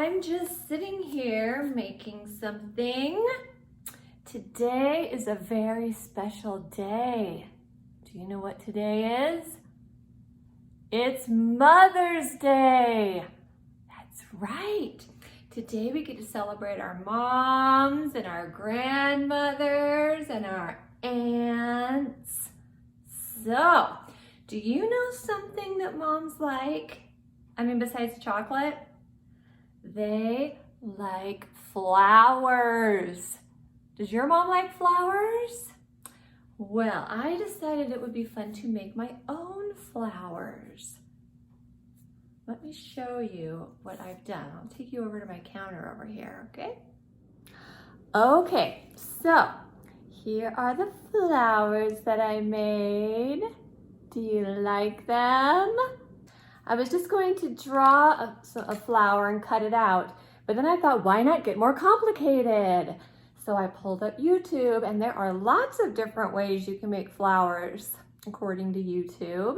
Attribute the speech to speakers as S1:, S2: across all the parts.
S1: I'm just sitting here making something. Today is a very special day. Do you know what today is? It's Mother's Day. That's right. Today we get to celebrate our moms and our grandmothers and our aunts. So, do you know something that moms like? Besides chocolate? They like flowers. Does your mom like flowers? Well, I decided it would be fun to make my own flowers. Let me show you what I've done. I'll take you over to my counter over here, okay? Okay, so here are the flowers that I made. Do you like them? I was just going to draw a flower and cut it out, but then I thought, why not get more complicated? So I pulled up YouTube, and there are lots of different ways you can make flowers according to YouTube.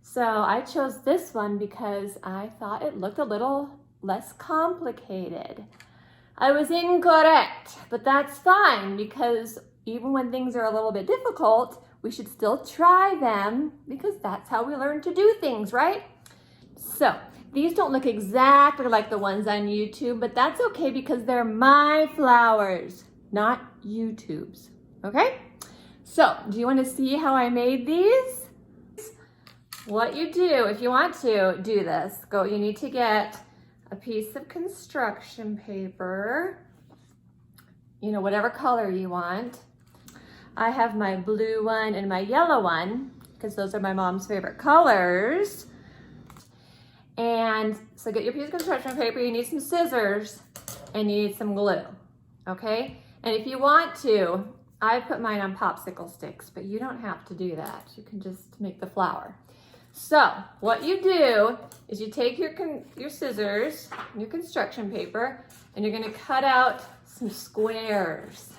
S1: So I chose this one because I thought it looked a little less complicated. I was incorrect, but that's fine because even when things are a little bit difficult, we should still try them because that's how we learn to do things, right? So these don't look exactly like the ones on YouTube, but that's okay because they're my flowers, not YouTube's, okay? So do you want to see how I made these? What you do, if you want to do this, you need to get a piece of construction paper, whatever color you want. I have my blue one and my yellow one because those are my mom's favorite colors. And so get your piece of construction paper, you need some scissors, and you need some glue, okay? And if you want to, I put mine on popsicle sticks, but you don't have to do that. You can just make the flower. So what you do is you take your scissors, your construction paper, and you're gonna cut out some squares.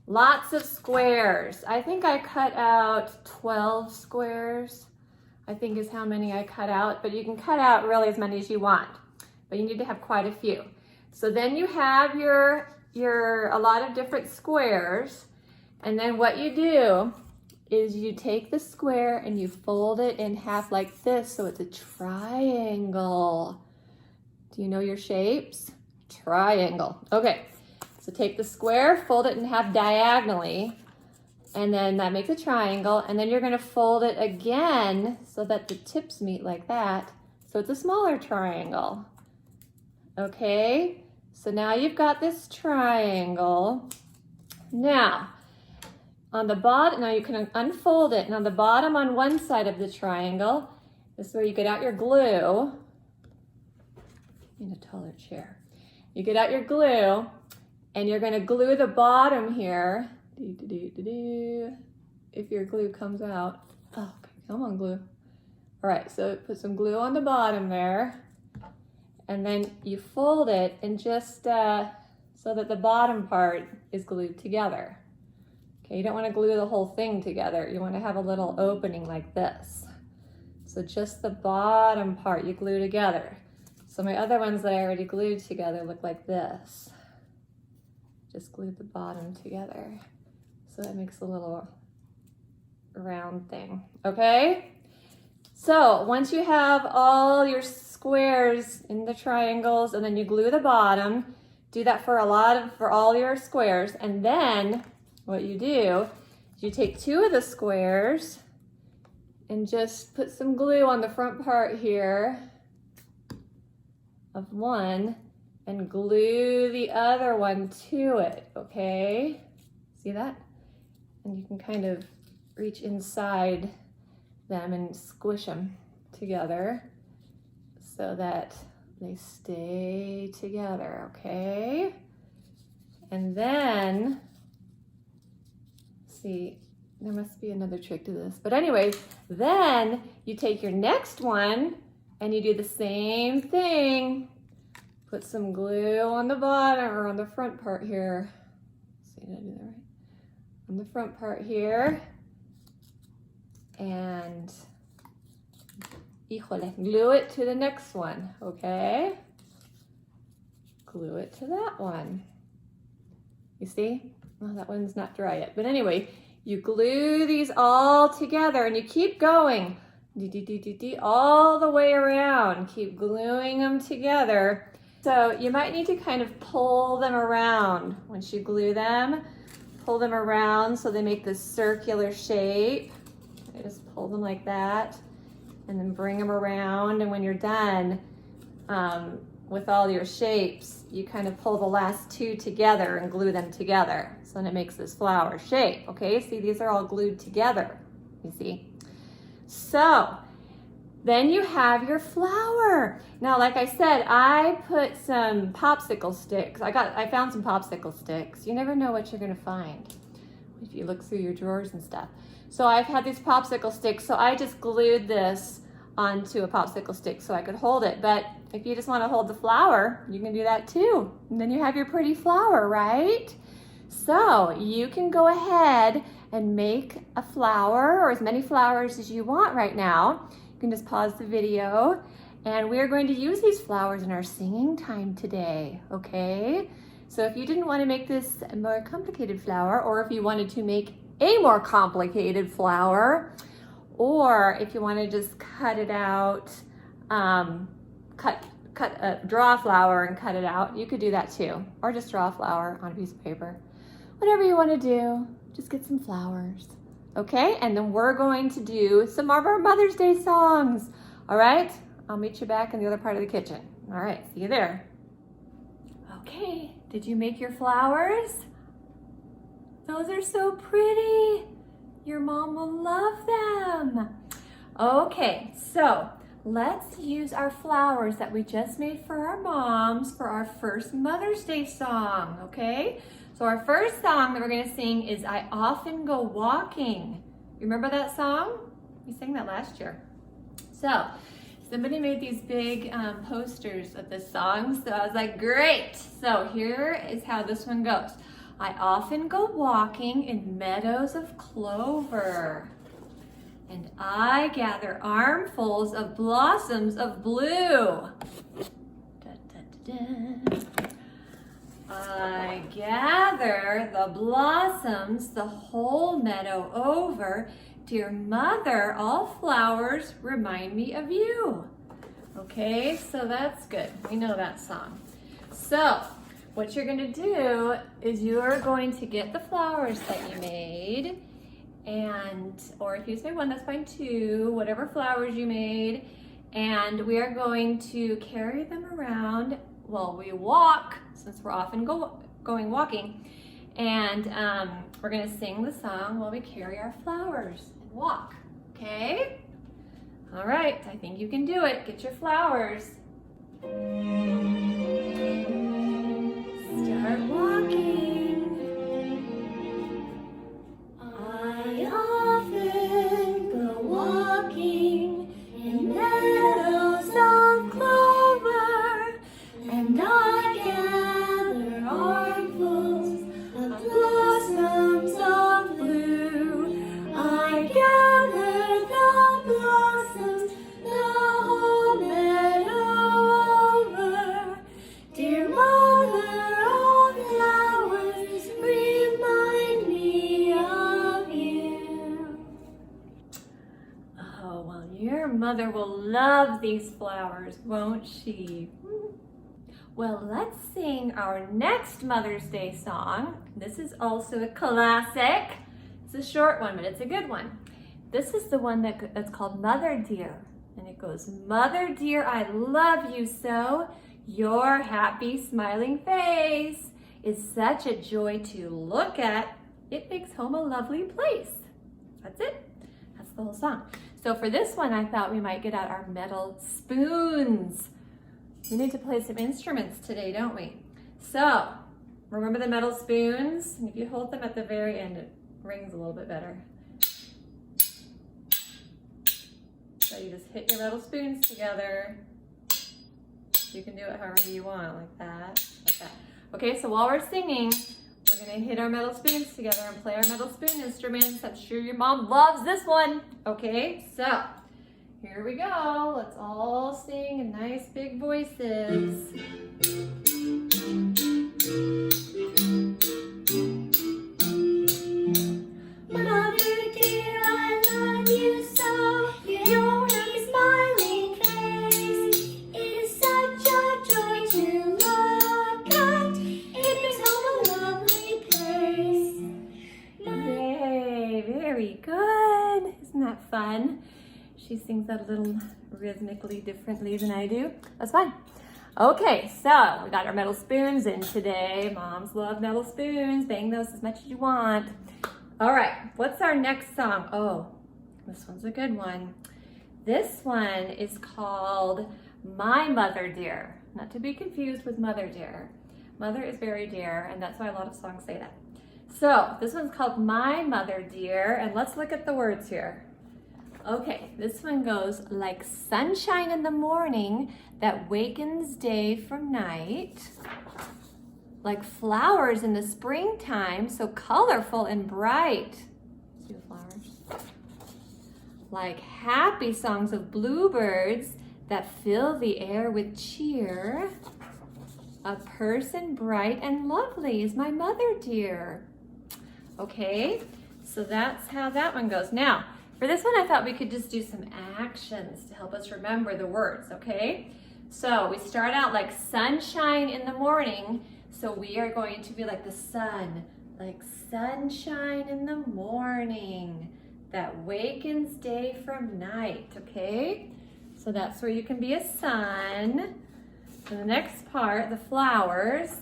S1: Lots of squares. I think I cut out 12 squares. I think is how many I cut out, but you can cut out really as many as you want, but you need to have quite a few. So then you have a lot of different squares, and then what you do is you take the square and you fold it in half like this so it's a triangle. Do you know your shapes? Triangle. Okay, so take the square, fold it in half diagonally, and then that makes a triangle, and then you're gonna fold it again so that the tips meet like that, so it's a smaller triangle. Okay, so now you've got this triangle. Now, on the bottom, now you can unfold it, and on the bottom on one side of the triangle, this is where you get out your glue. In a taller chair. You get out your glue, and you're gonna glue the bottom here. If your glue comes out. Oh, come on, glue. All right, so put some glue on the bottom there, and then you fold it and just so that the bottom part is glued together. Okay, you don't want to glue the whole thing together. You want to have a little opening like this. So just the bottom part you glue together. So my other ones that I already glued together look like this. Just glued the bottom together. So that makes a little round thing, okay? So once you have all your squares in the triangles and then you glue the bottom, do that for all your squares, and then what you do is you take two of the squares and just put some glue on the front part here of one and glue the other one to it, okay? See that? And you can kind of reach inside them and squish them together so that they stay together, okay? And then, see, there must be another trick to this. But anyway, then you take your next one and you do the same thing. Put some glue on the bottom or on the front part here. See, did I do that right? On the front part here, and glue it to the next one, okay? glue it to that one. You see? Well, that one's not dry yet. But anyway, you glue these all together and you keep going all the way around. Keep gluing them together. So you might need to kind of pull them around. Once you glue them, pull them around so they make this circular shape. I just pull them like that and then bring them around. And when you're done with all your shapes, you kind of pull the last two together and glue them together. So then it makes this flower shape, okay? See, these are all glued together, you see? So then you have your flower. Now, like I said, I put some popsicle sticks. I found some popsicle sticks. You never know what you're gonna find if you look through your drawers and stuff. So I've had these popsicle sticks, so I just glued this onto a popsicle stick so I could hold it. But if you just want to hold the flower, you can do that too. And then you have your pretty flower, right? So you can go ahead and make a flower or as many flowers as you want right now. You can just pause the video and we're going to use these flowers in our singing time today, okay? So if you didn't want to make this a more complicated flower, or if you wanted to make a more complicated flower, or if you want to just cut it out, draw a flower and cut it out, you could do that too. Or just draw a flower on a piece of paper. Whatever you want to do, just get some flowers. Okay, and then we're going to do some of our Mother's Day songs. All right, I'll meet you back in the other part of the kitchen. All right, see you there. Okay, did you make your flowers? Those are so pretty. Your mom will love them. Okay, so let's use our flowers that we just made for our moms for our first Mother's Day song, okay? So our first song that we're gonna sing is I Often Go Walking. You remember that song? We sang that last year. So somebody made these big posters of this song, so I was like, great. So here is how this one goes. I often go walking in meadows of clover, and I gather armfuls of blossoms of blue. Da, da, da, da. I gather the blossoms the whole meadow over. Dear mother, all flowers remind me of you. Okay, so that's good. We know that song. So what you're gonna do is you're going to get the flowers that you made, and, or if you say one, that's fine too, whatever flowers you made, and we are going to carry them around while we walk, since we're often going walking, and we're gonna sing the song while we carry our flowers and walk, okay? All right, I think you can do it. Get your flowers. Start walking. I often go walking in meadows of clover, and I gather armfuls of blossoms of blue. I gather the blossoms the whole meadow over. Dear mother, all flowers remind me of you. Oh, well, your mother will love these flowers, won't she? Well, let's sing our next Mother's Day song. This is also a classic. It's a short one, but it's a good one. This is the one that's called Mother Dear. And it goes, Mother dear, I love you so. Your happy smiling face is such a joy to look at. It makes home a lovely place. That's it. That's the whole song. So for this one, I thought we might get out our metal spoons. We need to play some instruments today, don't we? So, remember the metal spoons? And if you hold them at the very end, it rings a little bit better. So you just hit your metal spoons together. You can do it however you want, like that, like that. Okay, so while we're singing, we're gonna hit our metal spoons together and play our metal spoon instruments. I'm sure your mom loves this one. Okay, so here we go. Let's all sing in nice big voices. She sings that a little rhythmically differently than I do. That's fine. Okay, so we got our metal spoons in today. Moms love metal spoons. Bang those as much as you want. All right, what's our next song? Oh, this one's a good one. This one is called My Mother Dear. Not to be confused with Mother Dear. Mother is very dear, and that's why a lot of songs say that. So this one's called My Mother Dear, and let's look at the words here. Okay, this one goes, like sunshine in the morning that wakens day from night, like flowers in the springtime, so colorful and bright. Let's do the flowers. Like happy songs of bluebirds that fill the air with cheer. A person bright and lovely is my mother dear. Okay, so that's how that one goes. Now, for this one, I thought we could just do some actions to help us remember the words, okay? So we start out like sunshine in the morning. So we are going to be like the sun, like sunshine in the morning that wakens day from night, okay? So that's where you can be a sun. So the next part, the flowers,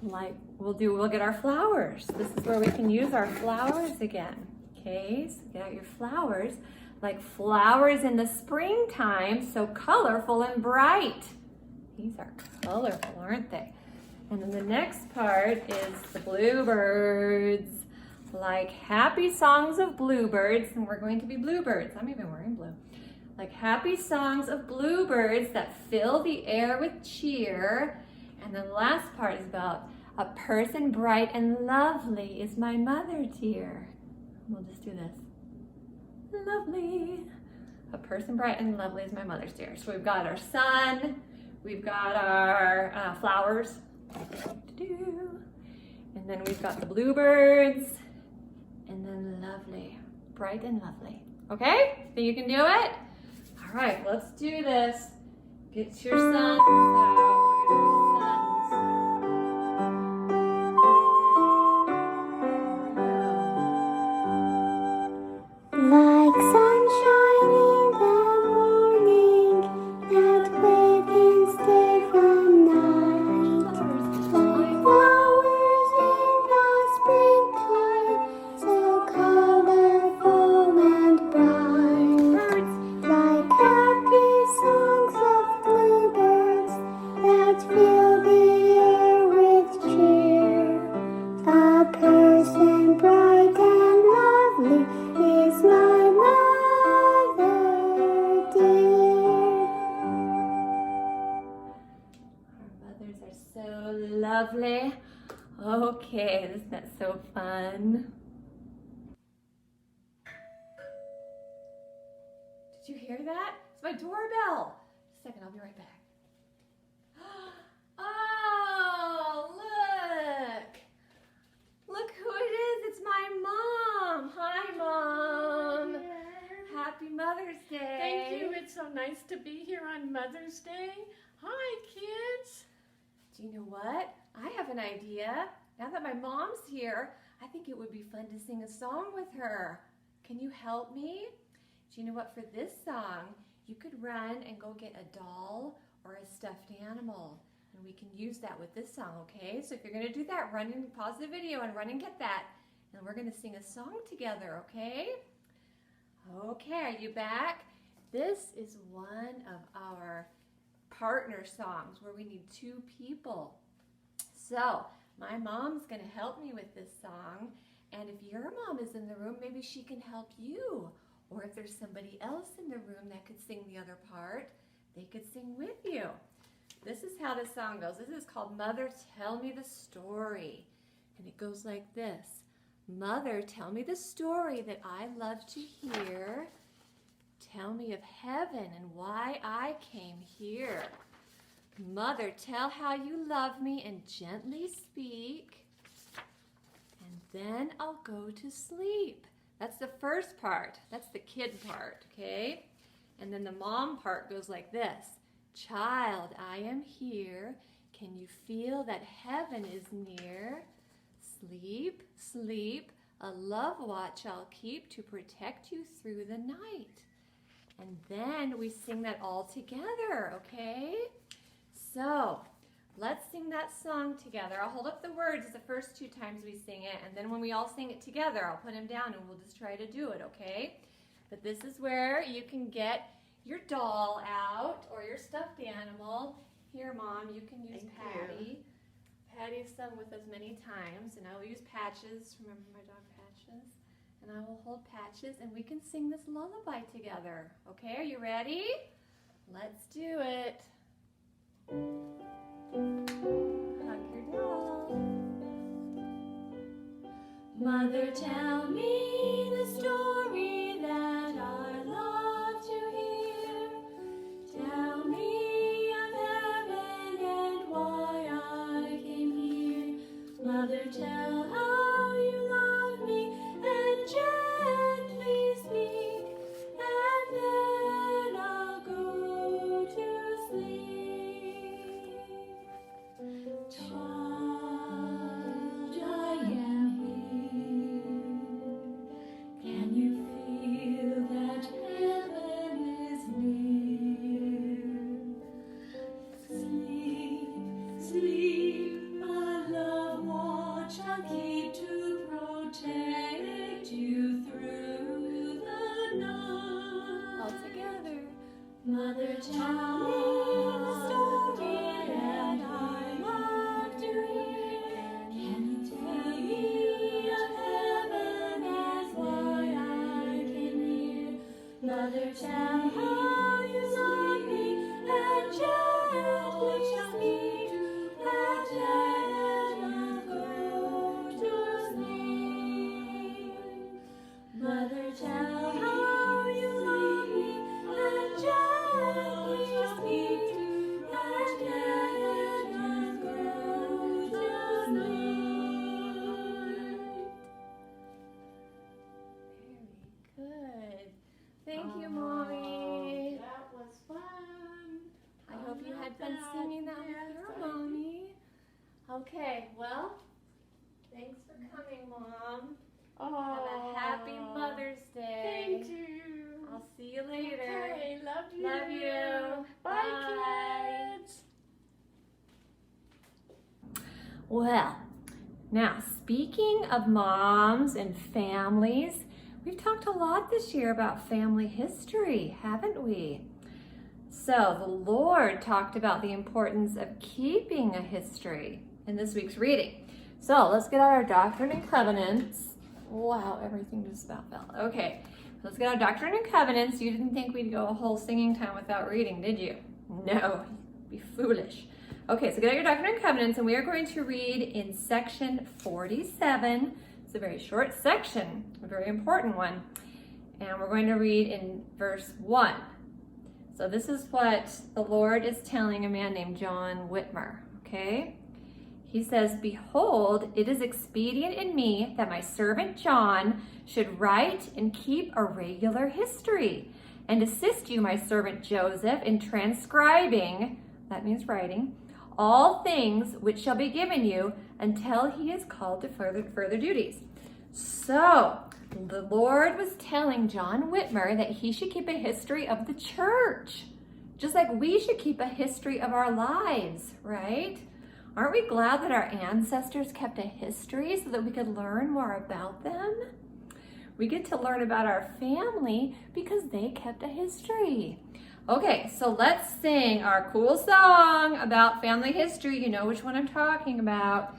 S1: like we'll get our flowers. This is where we can use our flowers again. Okay, so get out your flowers, like flowers in the springtime, so colorful and bright. These are colorful, aren't they? And then the next part is the bluebirds, like happy songs of bluebirds, and we're going to be bluebirds. I'm even wearing blue. Like happy songs of bluebirds that fill the air with cheer. And the last part is about a person bright and lovely is my mother dear. We'll just do this. Lovely. A person bright and lovely is my mother's dear. So we've got our sun, we've got our flowers, and then we've got the bluebirds, and then lovely, bright and lovely. Okay? Think you can do it? All right, let's do this. Get your suns out. We're gonna do suns.
S2: Like sunshine in the morning that wakens day from night, like flowers in the springtime, so colorful and bright, like happy songs of bluebirds that fill the air with cheer. A person bright and lovely is my mother dear.
S1: Our mothers are so lovely. Okay, isn't that so fun? Did you hear that? It's my doorbell. Just a second, I'll be right back. Oh, look. Look who it is. It's my mom. Hi, Mom. Happy Mother's Day.
S3: Thank you. It's so nice to be here on Mother's Day. Hi, kids.
S1: Do you know what? I have an idea. Now that my mom's here, I think it would be fun to sing a song with her. Can you help me? Do you know what? For this song, you could run and go get a doll or a stuffed animal. And we can use that with this song, okay? So if you're going to do that, run and pause the video and run and get that. And we're going to sing a song together, okay? Okay, are you back? This is one of our partner songs where we need two people. So my mom's going to help me with this song. And if your mom is in the room, maybe she can help you. Or if there's somebody else in the room that could sing the other part, they could sing with you. This is how this song goes. This is called Mother, Tell Me the Story. And it goes like this. Mother, tell me the story that I love to hear. Tell me of heaven and why I came here. Mother, tell how you love me and gently speak. And then I'll go to sleep. That's the first part. That's the kid part, okay? And then the mom part goes like this. Child, I am here. Can you feel that heaven is near? Sleep, sleep, a love watch I'll keep to protect you through the night. And then we sing that all together, okay? So let's sing that song together. I'll hold up the words the first 2 times we sing it, and then when we all sing it together, I'll put them down and we'll just try to do it, okay? But this is where you can get your doll out or your stuffed animal. Here, Mom, you can use Patty. Patty's sung with us many times, and I will use Patches. Remember my dog Patches? And I will hold Patches, and we can sing this lullaby together. Okay, are you ready? Let's do it. Hug your doll. Mother, tell me the story that I love to hear. Tell me of heaven and why I came here. Mother, tell how you love me and gently speak, and then I'll go to sleep. Child, I am here. Can you feel that heaven is near? Sleep, sleep, my love, watch, I'll keep to protect you through the night. All together. Mother, tell me the story that I love to hear. Can you tell me of heaven as why I came here? Mother, tell how you love me and gently speak, and then I'll go to sleep. Mother, tell how you love me and gently speak, and then I'll go to sleep. Very good. Thank you, Mommy.
S3: That was fun.
S1: I hope you had fun singing that with your Mommy. Okay, well, thanks for coming, Mom.
S3: Oh,
S1: Have a happy Mother's Day.
S3: Thank you.
S1: I'll see you later.
S3: Okay, love you.
S1: Love you.
S3: Bye,
S1: Bye.
S3: kids.
S1: Well, now speaking of moms and families, we've talked a lot this year about family history, haven't we? So the Lord talked about the importance of keeping a history in this week's reading. So let's get out our Doctrine and Covenants. Wow, everything just about fell. Okay, let's get our Doctrine and Covenants. You didn't think we'd go a whole singing time without reading, did you? No, be foolish. Okay, so get out your Doctrine and Covenants, and we are going to read in section 47. It's a very short section, a very important one. And we're going to read in verse 1. So this is what the Lord is telling a man named John Whitmer, okay? He says, "Behold, it is expedient in me that my servant John should write and keep a regular history, and assist you, my servant Joseph, in transcribing," that means writing, "all things which shall be given you until he is called to further duties." So the Lord was telling John Whitmer that he should keep a history of the church, just like we should keep a history of our lives, right? Aren't we glad that our ancestors kept a history so that we could learn more about them? We get to learn about our family because they kept a history. Okay, so let's sing our cool song about family history. You know which one I'm talking about.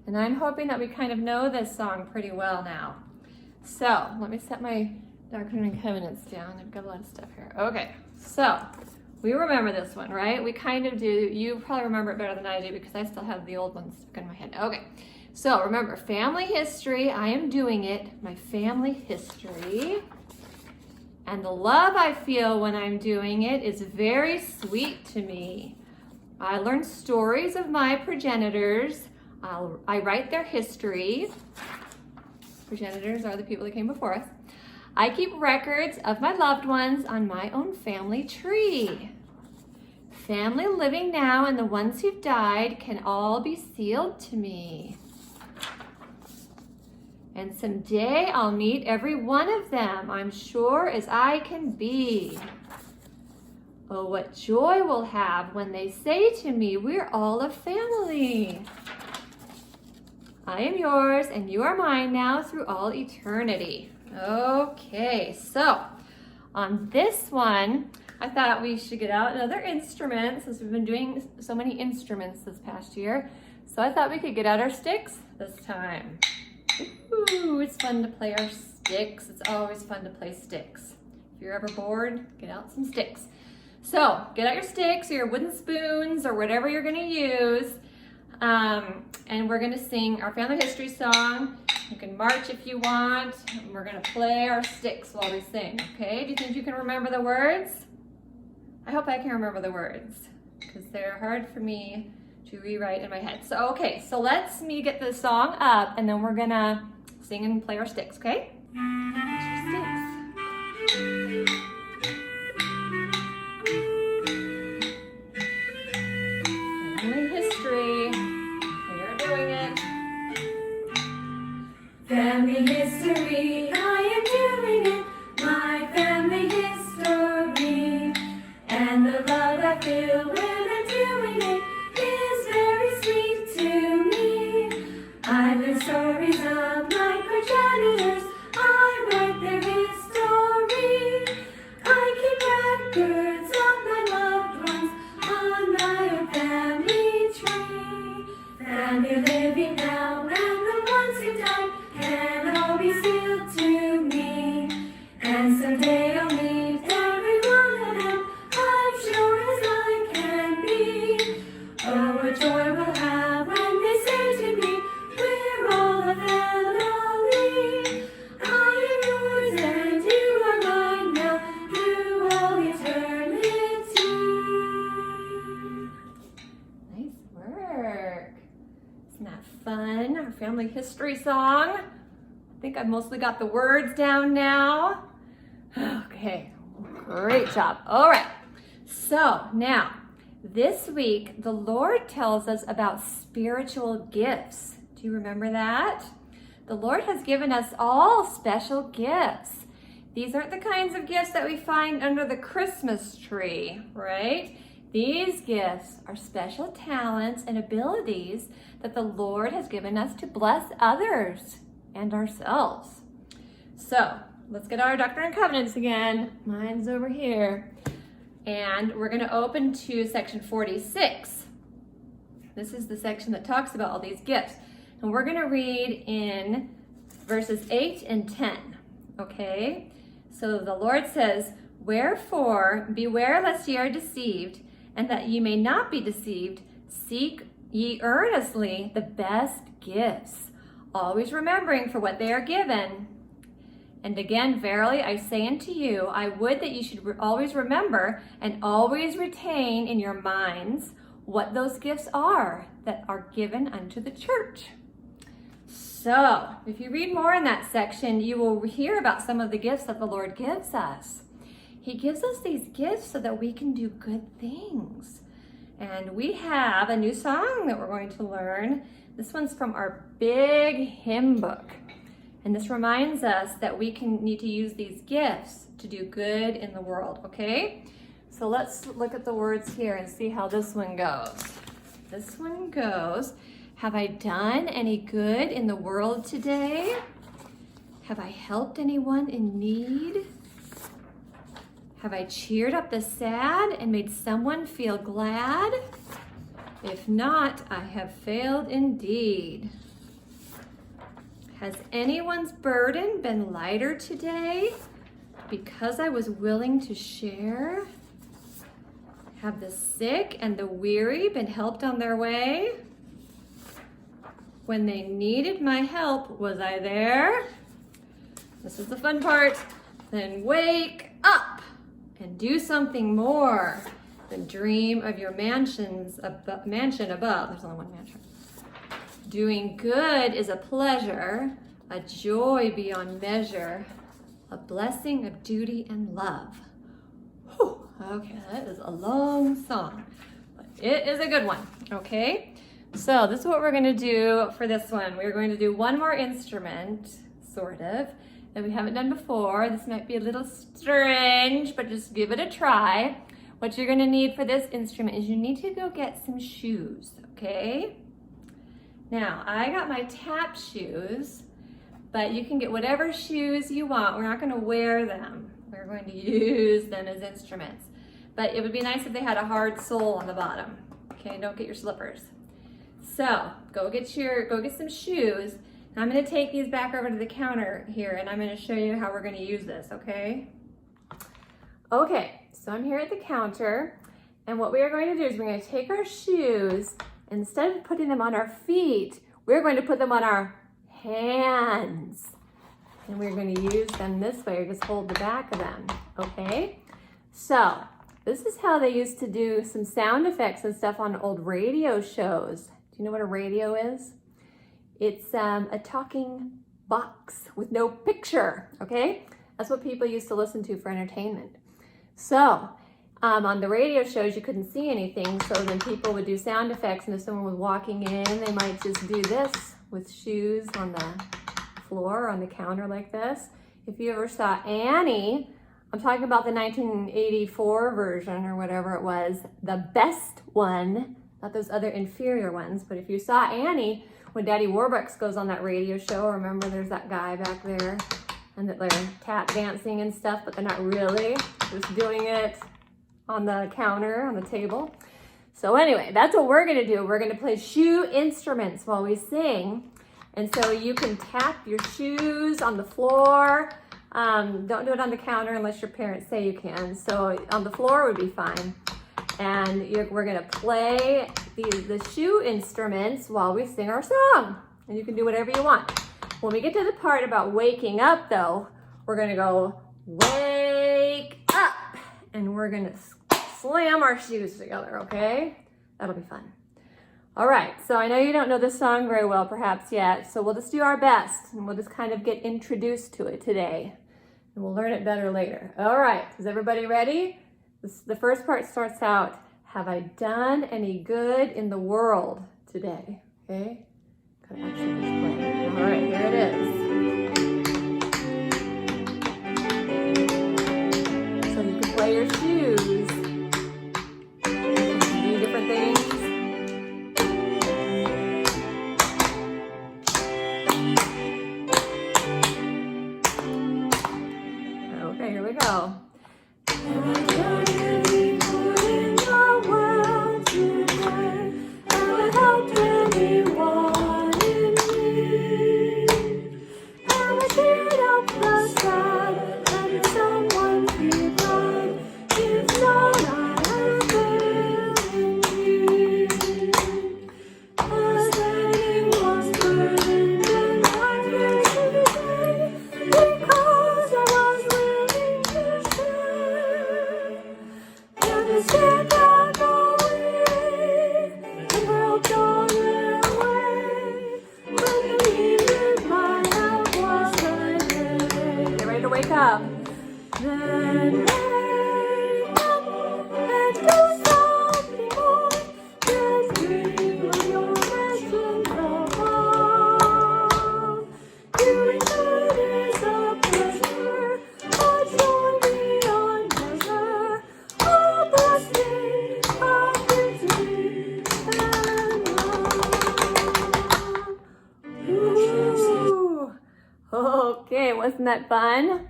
S1: And I'm hoping that we kind of know this song pretty well now. So let me set my Doctrine and Covenants down. I've got a lot of stuff here. Okay, so we remember this one, right? We kind of do. You probably remember it better than I do because I still have the old ones stuck in my head. Okay, so remember, family history. I am doing it, my family history. And the love I feel when I'm doing it is very sweet to me. I learn stories of my progenitors. I write their history. Progenitors are the people that came before us. I keep records of my loved ones on my own family tree. Family living now and the ones who've died can all be sealed to me. And someday I'll meet every one of them, I'm sure as I can be. Oh, what joy we'll have when they say to me, we're all a family. I am yours and you are mine now through all eternity. Okay, so on this one, I thought we should get out another instrument since we've been doing so many instruments this past year. So I thought we could get out our sticks this time. Ooh, it's fun to play our sticks. It's always fun to play sticks. If you're ever bored, get out some sticks. So get out your sticks or your wooden spoons or whatever you're gonna use. And we're gonna sing our family history song. You can march if you want. And we're gonna play our sticks while we sing, okay? Do you think you can remember the words? I hope I can remember the words because they're hard for me to rewrite in my head. So, okay, so let's me get the song up and then we're gonna sing and play our sticks, okay? Get your sticks. Family history. You're doing it.
S2: Family history, I am doing it. My family history. And the love I feel when I'm doing it is very sweet to me. I learn stories of my progenitors. I write their history. I keep records of my loved ones on my family tree. Family living now and the ones who died can all be still to me. And someday I'll meet every one of them, I'm sure as I can be. Oh, what joy we'll have when they say to me, we're all a family. I am yours and you are mine now through all eternity.
S1: Nice work. Isn't that fun? Our family history song. I think I've mostly got the words down now. Okay, great job. All right, so now this week the Lord tells us about spiritual gifts. Do you remember that? The Lord has given us all special gifts. These aren't the kinds of gifts that we find under the Christmas tree, right? These gifts are special talents and abilities that the Lord has given us to bless others and ourselves. So let's get our Doctrine and Covenants again. Mine's over here. And we're going to open to section 46. This is the section that talks about all these gifts. And we're going to read in verses 8 and 10. Okay? So the Lord says, wherefore, beware lest ye are deceived, and that ye may not be deceived, seek ye earnestly the best gifts, always remembering for what they are given. And again, verily I say unto you, I would that you should always remember and always retain in your minds what those gifts are that are given unto the church. So, if you read more in that section, you will hear about some of the gifts that the Lord gives us. He gives us these gifts so that we can do good things. And we have a new song that we're going to learn. This one's from our big hymn book. And this reminds us that we need to use these gifts to do good in the world, okay? So let's look at the words here and see how this one goes. This one goes, have I done any good in the world today? Have I helped anyone in need? Have I cheered up the sad and made someone feel glad? If not, I have failed indeed. Has anyone's burden been lighter today because I was willing to share? Have the sick and the weary been helped on their way? When they needed my help, was I there? This is the fun part. Then wake up and do something more than dream of your mansion above. There's only one mansion. Doing good is a pleasure, a joy beyond measure, a blessing of duty and love. Whew. Okay, that is a long song, but it is a good one, okay? So this is what we're going to do for this one. We're going to do one more instrument, sort of, that we haven't done before. This might be a little strange, but just give it a try. What you're going to need for this instrument is you need to go get some shoes, okay? Now, I got my tap shoes, but you can get whatever shoes you want. We're not going to wear them. We're going to use them as instruments. But it would be nice if they had a hard sole on the bottom. Okay, don't get your slippers. So, go get some shoes. And I'm going to take these back over to the counter here, and I'm going to show you how we're going to use this, okay? Okay, so I'm here at the counter, and what we are going to do is we're going to take our shoes, and instead of putting them on our feet, we're going to put them on our hands. And we're going to use them this way, or just hold the back of them, okay? So, this is how they used to do some sound effects and stuff on old radio shows. Do you know what a radio is? It's a talking box with no picture, okay? That's what people used to listen to for entertainment. So, on the radio shows, you couldn't see anything, so then people would do sound effects, and if someone was walking in, they might just do this with shoes on the floor, on the counter like this. If you ever saw Annie, I'm talking about the 1984 version or whatever it was, the best one, not those other inferior ones, but if you saw Annie, when Daddy Warbucks goes on that radio show, remember there's that guy back there, and that they're tap dancing and stuff, but they're not really, just doing it on the counter, on the table. So anyway, that's what we're gonna do. We're gonna play shoe instruments while we sing. And so you can tap your shoes on the floor. Don't do it on the counter unless your parents say you can. So on the floor would be fine. And we're gonna play the shoe instruments while we sing our song. And you can do whatever you want. When we get to the part about waking up though, we're gonna go, wake up. And we're gonna slam our shoes together, okay? That'll be fun. All right, so I know you don't know this song very well perhaps yet, so we'll just do our best and we'll just kind of get introduced to it today. And we'll learn it better later. All right, is everybody ready? The first part starts out, have I done any good in the world today? Okay, gotta actually just play. All right, here it is. So you can play your shoes. You can do different things. Okay, here we go. Wake up. Then wake up and do something more. Just dream of your lessons above. Doing good is a pleasure, a joy beyond measure, a blessing, a victory, and love. Ooh. Okay, wasn't that fun?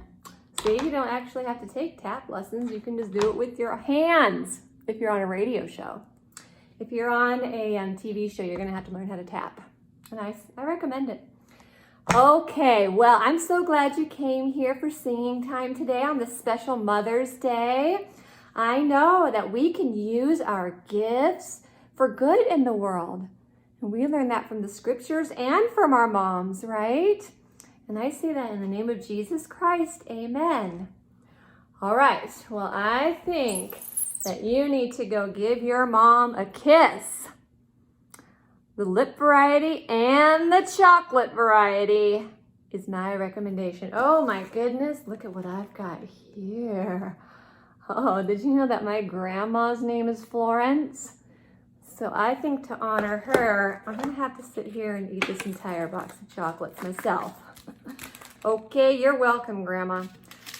S1: See, you don't actually have to take tap lessons. You can just do it with your hands if you're on a radio show. If you're on a TV show, you're going to have to learn how to tap. And I recommend it. Okay, well, I'm so glad you came here for singing time today on this special Mother's Day. I know that we can use our gifts for good in the world. And we learn that from the scriptures and from our moms, right? And I say that in the name of Jesus Christ, amen. All right, well, I think that you need to go give your mom a kiss. The lip variety and the chocolate variety is my recommendation. Oh my goodness, look at what I've got here. Oh, did you know that my grandma's name is Florence? So I think to honor her, I'm gonna have to sit here and eat this entire box of chocolates myself. Okay, you're welcome, Grandma.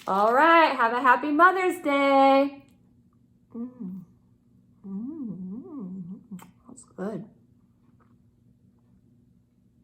S1: All right, have a happy Mother's Day. That's good.